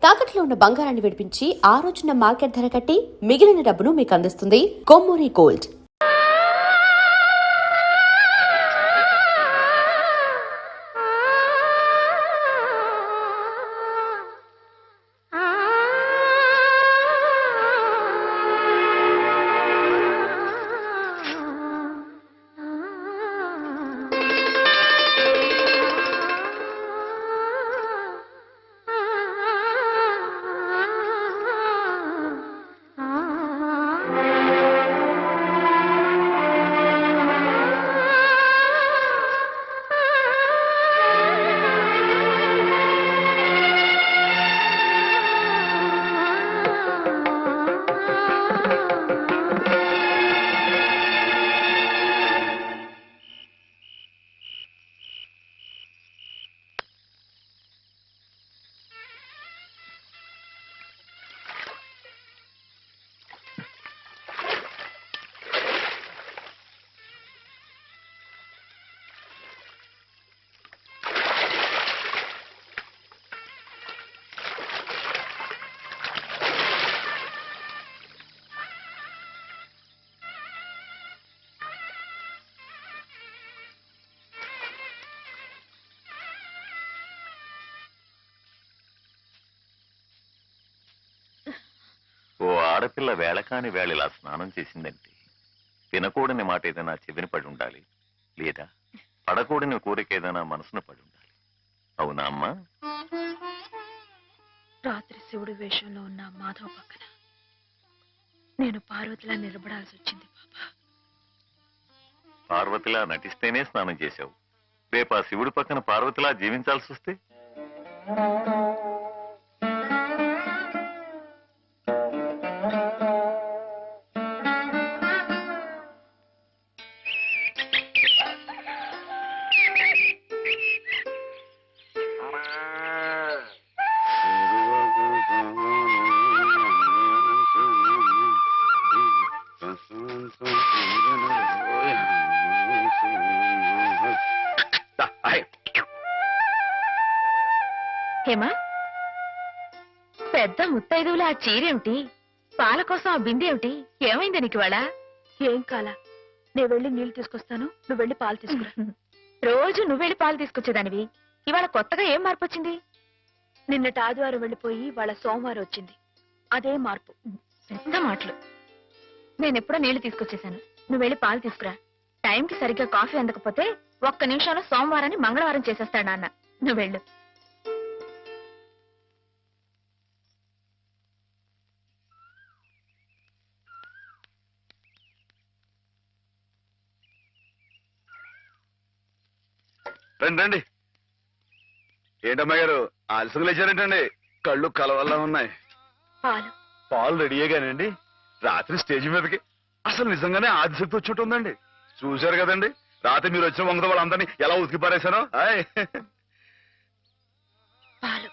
తాకట్లో ఉన్న బంగారాన్ని విడిపించి ఆ రోజున మార్కెట్ ధర కట్టి మిగిలిన డబ్బును మీకు అందిస్తుంది కొమ్మూరి గోల్డ్. ఓ ఆడపిల్ల వేళకాని వేళలా స్నానం చేసిందంటే తినకూడని మాట ఏదైనా చెవిని పడి ఉండాలి, లేదా పడకూడని కోరిక ఏదైనా మనసును పడి ఉండాలి. అవునా అమ్మా? రాత్రి శివుడి వేషంలో ఉన్న మాధవ్ పక్కన నేను పార్వతిలా నిలబడాల్సి వచ్చింది బాబా. పార్వతిలా నటిస్తేనే స్నానం చేశావు. రేపు ఆ శివుడి పక్కన పార్వతిలా జీవించాల్సి వస్తే? హేమా, పెద్ద ముత్తైదువులా ఆ చీరేమిటి? పాల కోసం ఆ బిందె ఏమైంది నీకు ఇవాళ? ఏం కాలా, నేను వెళ్ళి నీళ్లు తీసుకొస్తాను, నువ్వు వెళ్ళి పాలు తీసుకురా. రోజు నువ్వు వెళ్ళి పాలు తీసుకొచ్చేదానివి, ఇవాళ కొత్తగా ఏం మార్పు వచ్చింది? నిన్నటి ఆదివారం వెళ్ళిపోయి వాళ్ళ సోమవారం వచ్చింది, అదే మార్పు. పెద్ద మాటలు. నేనెప్పుడో నీళ్లు తీసుకొచ్చేసాను, నువ్వు వెళ్ళి పాలు తీసుకురా. టైంకి సరిగ్గా కాఫీ అందకపోతే ఒక్క నిమిషంలో సోమవారాన్ని మంగళవారం చేసేస్తాడు నాన్న. నువ్వు వెళ్ళు. రండి రండి. ఏంటమ్మా గారు ఆలస్యం లేచారేంటండి? కళ్ళు కలవల్లా ఉన్నాయి. పాలు పాలు రెడీయేగానండి. రాత్రి స్టేజ్ మీదకి అసలు నిజంగానే ఆదిశక్తి వచ్చి ఉందండి. చూశారు కదండి రాత్రి మీరు వచ్చిన వంగతో వాళ్ళందరినీ ఎలా ఉతికి పారేశానో. పాలు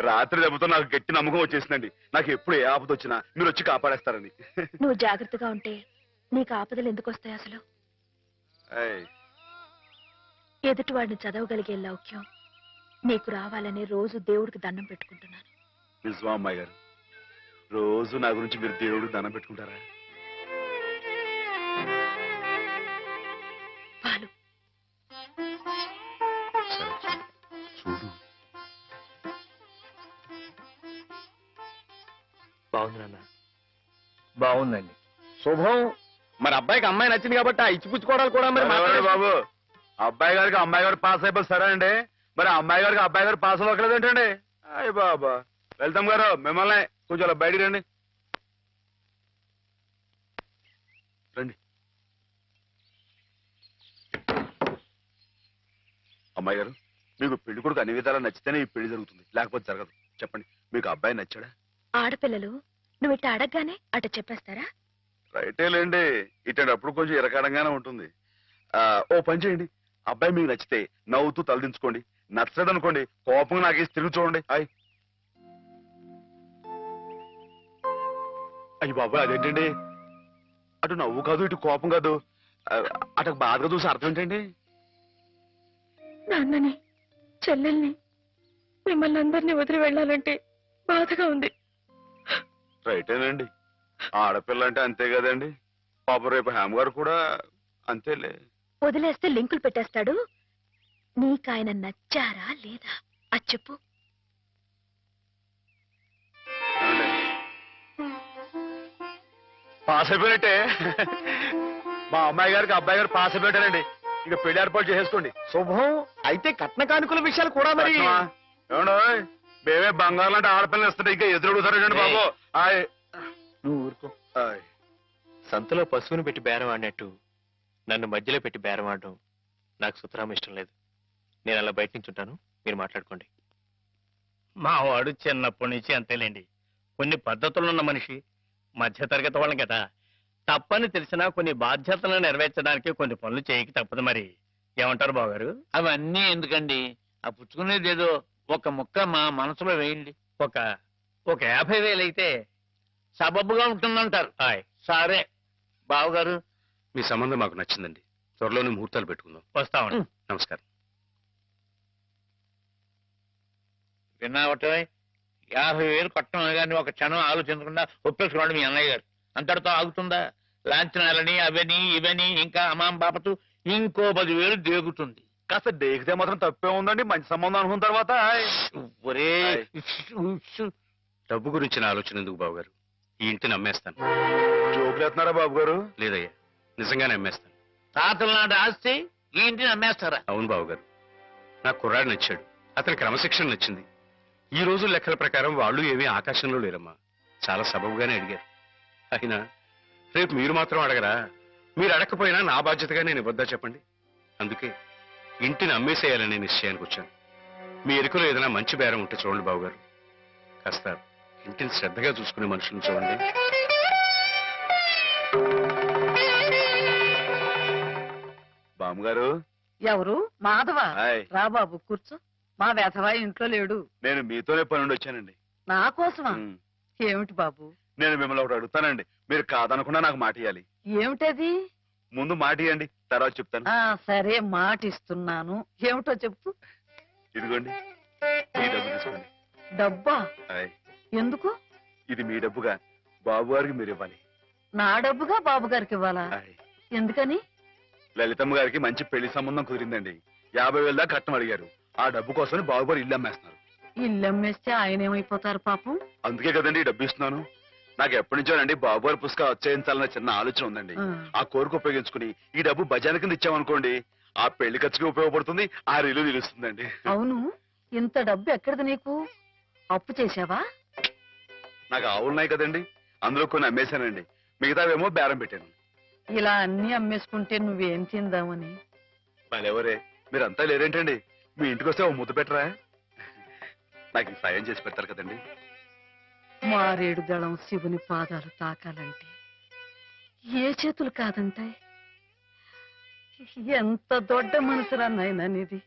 రాత్రి దెబ్బతో నాకు గట్టి నమ్మకం వచ్చేసిందండి. నాకు ఎప్పుడు ఏ ఆపద వచ్చినా మీరు వచ్చి కాపాడేస్తారని. నువ్వు జాగ్రత్తగా ఉంటే నీకు ఆపదలు ఎందుకు వస్తాయి? అసలు ఎదుటివాడిని చదవగలిగే లౌక్యం నీకు రావాలని రోజు దేవుడికి దండం పెట్టుకుంటున్నాను. నిజమా అమ్మాయి గారు? రోజు నా గురించి మీరు దేవుడికి దండం పెట్టుకుంటారా? పాలు చూడు. బాగుంది నాన్న, బాగుందండి. శుభం. మరి అబ్బాయికి అమ్మాయి నచ్చింది కాబట్టి ఆ ఇచ్చిపుచ్చుకోవడాలు కూడా మరి బాబు, అబ్బాయి గారికి అమ్మాయి గారు పాస్ అయిపోయి సరే అండి, మరి అమ్మాయి గారికి అబ్బాయి గారు పాస్ అవ్వట్లేదు ఏంటండి? అయ్య బాబా. వెళ్తాం గారు, మిమ్మల్ని కొంచెం బయటికి రండి. రండి. అమ్మాయి గారు, మీకు పెళ్లి కొడుకు అన్ని విధాలా నచ్చితేనే ఈ పెళ్లి జరుగుతుంది, లేకపోతే జరగదు. చెప్పండి, మీకు అబ్బాయి నచ్చాడా? ఆడపిల్లలు నువ్వు ఇట్ట అడగగానే అట చెప్పేస్తారా? రైటే లేండి, ఇటప్పుడు కొంచెం ఇరకాడంగానే ఉంటుంది. ఓ పని చేయండి, అబ్బాయి మీకు నచ్చితే నవ్వుతూ తలదించుకోండి, నచ్చలేదనుకోండి కోపంగా నాకేసి తిరిగి చూడండి. అయ్యి బాబు, అదేంటండి? అటు నవ్వు కాదు, ఇటు కోపం కాదు, అటు బాధగా చూసి అర్థం ఏంటండి? నాన్నని చెల్లెల్ని మిమ్మల్ని అందరినీ వదిలి వెళ్ళాలంటే బాధగా ఉంది. రైటేనండి, ఆడపిల్ల అంటే అంతే కదండి. పాప రేపు హేమ గారు కూడా అంతేలే. వదిలేస్తే లింకులు పెట్టేస్తాడు. నీకాయన నచ్చారా లేదా అది చెప్పు. ఏమండి? పాస్ అయిపోయినట్టే. మా అమ్మాయి గారికి అబ్బాయి గారు పాస్ అయిపోయారండి. ఇక పెళ్లి ఏర్పాటు చేసేసుకోండి. శుభం. అయితే కట్న కానుకల విషయాలు కూడా మరి. ఏమండి, మేమే బంగారం లాంటి ఆడపిల్లలు ఇస్తుంటే ఇంకా ఎదురడుగుతారండి బాబు. ఆయ్. నువ్వు ఊరుకో. ఆయ్. సంతలో పశువుని పెట్టి బేరం ఆడినట్టు నన్ను మధ్యలో పెట్టి బేరం ఆడడం నాకు సుతరాం ఇష్టం లేదు. నేను అలా బయట నుంచి ఉంటాను, మీరు మాట్లాడుకోండి. మా వాడు చిన్నప్పటి నుంచి అంతేలేండి. కొన్ని పద్ధతులున్న మనిషి, మధ్యతరగతి వాళ్ళం కదా. తప్పని తెలిసినా కొన్ని బాధ్యతలను నెరవేర్చడానికి కొన్ని పనులు చేయక తప్పదు మరి. ఏమంటారు బావగారు? అవన్నీ ఎందుకండి, ఆ పుచ్చుకునేది ఏదో ఒక ముక్క మా మనసులో వేయండి. ఒక 50,000 అయితే సబబుగా ఉంటుందంటారు. ఆయ్. సరే బావగారు, మీ సంబంధం మాకు నచ్చిందండి. త్వరలోనే ముహూర్తాలు పెట్టుకుందాం. వస్తామండి. నమస్కారం. విన్నావటే 50,000 కట్టడం కానీ ఒక క్షణం ఆలోచించకుండా ఒప్పేసుకున్నాడు మీ అన్నయ్య గారు. అంతటితో ఆగుతుందా? లాంఛనాలని అవని ఇవని ఇంకా అమాం బాపతు ఇంకో 10,000 దేగుతుంది. కాస్త డేకితే మాత్రం తప్పే ఉందండి. మంచి సంబంధం అనుకున్న తర్వాత ఆయ్. ఒరే డబ్బు గురించి నా ఆలోచన ఎందుకు బావగారు? ఈ ఇంటిని అమ్మేస్తాను. జోకులేస్తున్నారా బాబు గారు? లేదయ్యా, నిజంగానే అమ్మేస్తాను. తాతల నాటి ఆస్తి ఈ ఇంటిని అమ్మేస్తారా? అవును బావగారు, నాకు కుర్రాడు నచ్చాడు. అతని క్రమశిక్షణ నచ్చింది. ఈ రోజు లెక్కల ప్రకారం వాళ్ళు ఏమీ ఆకాశంలో లేరమ్మా. చాలా సబబుగానే అడిగారు. అయినా రేపు మీరు మాత్రం అడగరా? మీరు అడగకపోయినా నా బాధ్యతగా నేను ఇవ్వద్దా చెప్పండి? అందుకే ఇంటిని అమ్మేసేయాలనే నిశ్చయానికి వచ్చాను. మీ ఎరుకలో ఏదైనా మంచి బేరం ఉంటే చూడండి బావగారు. కాస్త ఇంటిని శ్రద్ధగా చూసుకునే మనుషులను చూడండి. బామ్మగారు. ఎవరు? మాధవ. హాయ్. రా బాబు కూర్చో. మా వెధవా ఇంట్లో లేడు. నేను మీతోనే పని నుండి వచ్చానండి. నా కోసమా? ఉమ్. ఏమిటి బాబు? నేను మిమ్మల్ని ఒకటి అడుగుతానండి. మీరు కాదనకుండా నాకు మాట ఇవ్వాలి. ఏమిటది? ముందు మాట ఇవ్వండి, తర్వాత చెప్తాను. సరే మాట ఇస్తున్నాను. ఏమిటో చెప్పు. ఇదిగోండి, ఈ డబ్బు తీసుకోండి. డబ్బా? హాయ్. ఎందుకు? ఇది మీ డబ్బుగా బాబు గారికి మీరు ఇవ్వాలి. నా డబ్బుగా బాబు గారికి ఇవ్వాలా? హాయ్. ఎందుకని? లలితమ్మ గారికి మంచి పెళ్లి సంబంధం కుదిరిందండి. 50,000 దాకా కట్నం అడిగారు. ఆ డబ్బు కోసం బాబు గారు ఇల్లు అమ్మేస్తున్నారు. ఇల్లు అమ్మేస్తే ఆయన ఏమైపోతారు పాపం? అందుకే కదండి ఈ డబ్బు ఇస్తున్నాను. నాకు ఎప్పటి నుంచోనండి బాబు గారి పుస్తకం వచ్చేయించాలన్న చిన్న ఆలోచన ఉందండి. ఆ కోరిక ఉపయోగించుకుని ఈ డబ్బు బజార్ కింద ఇచ్చామనుకోండి, ఆ పెళ్లి ఖర్చుకి ఉపయోగపడుతుంది, ఆ ఇల్లు నిలుస్తుందండి. అవును, ఇంత డబ్బు ఎక్కడిది నీకు? అప్పు చేశావా? నాకు ఆవులున్నాయి కదండి, అందులో కొన్ని అమ్మేశానండి. మిగతావేమో బేరం పెట్టాను. ఇలా అన్ని అమ్మేసుకుంటే నువ్వేం తిందామని? మళ్ళెవరే మీరంతా లేరేంటండి? మీ ఇంటికి వస్తే ఓ ముద్దు పెట్టరా? నాకు ఈ సాయం చేసి పెడతారు కదండి. మారేడు దళం శివుని పాదాలు తాకాలంటే ఏ చేతులు కాదంటాయి? ఎంత దొడ్డ మనసురా నాయనా నీది.